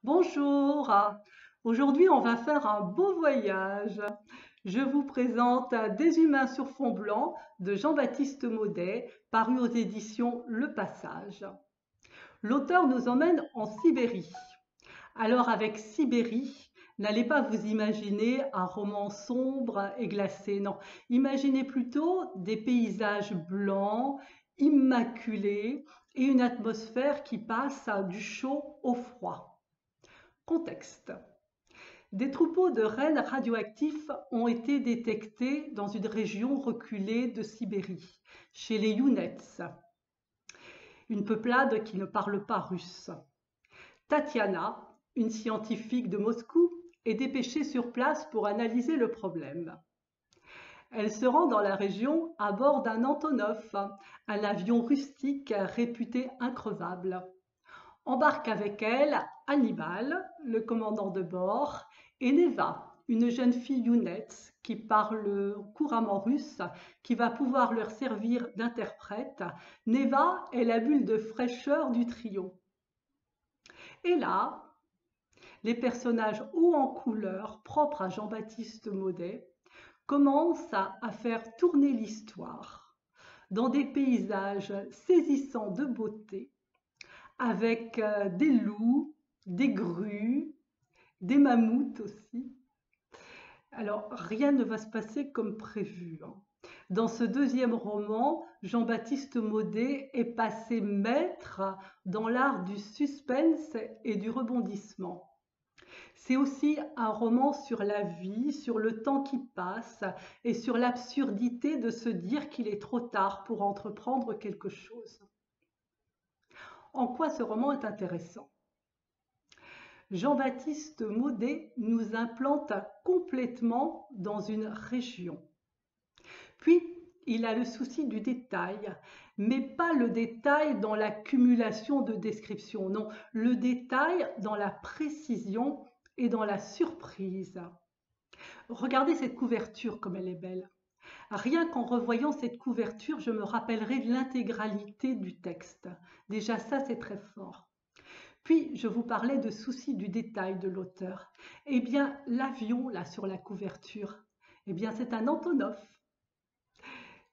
Bonjour, aujourd'hui on va faire un beau voyage. Je vous présente Des humains sur fond blanc de Jean-Baptiste Maudet, paru aux éditions Le Passage. L'auteur nous emmène en Sibérie. Alors avec Sibérie, n'allez pas vous imaginer un roman sombre et glacé, non. Imaginez plutôt des paysages blancs, immaculés et une atmosphère qui passe du chaud au froid. Contexte. Des troupeaux de rennes radioactifs ont été détectés dans une région reculée de Sibérie, chez les Younets, une peuplade qui ne parle pas russe. Tatiana, une scientifique de Moscou, est dépêchée sur place pour analyser le problème. Elle se rend dans la région à bord d'un Antonov, un avion rustique réputé increvable. Embarque avec elle Hannibal, le commandant de bord, et Neva, une jeune fille younette qui parle couramment russe, qui va pouvoir leur servir d'interprète. Neva est la bulle de fraîcheur du trio. Et là, les personnages hauts en couleur, propres à Jean-Baptiste Maudet, commencent à faire tourner l'histoire dans des paysages saisissants de beauté, avec des loups, des grues, des mammouths aussi. Alors, rien ne va se passer comme prévu, hein. Dans ce deuxième roman, Jean-Baptiste Maudet est passé maître dans l'art du suspense et du rebondissement. C'est aussi un roman sur la vie, sur le temps qui passe et sur l'absurdité de se dire qu'il est trop tard pour entreprendre quelque chose. En quoi ce roman est intéressant? Jean-Baptiste Maudet nous implante complètement dans une région. Puis, il a le souci du détail, mais pas le détail dans l'accumulation de descriptions, non, le détail dans la précision et dans la surprise. Regardez cette couverture comme elle est belle. Rien qu'en revoyant cette couverture, je me rappellerai de l'intégralité du texte. Déjà ça, c'est très fort. Puis, je vous parlais de souci du détail de l'auteur. Eh bien, l'avion, là, sur la couverture, eh bien, c'est un Antonov.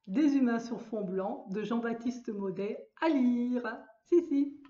Des humains sur fond blanc de Jean-Baptiste Maudet à lire. Si, si.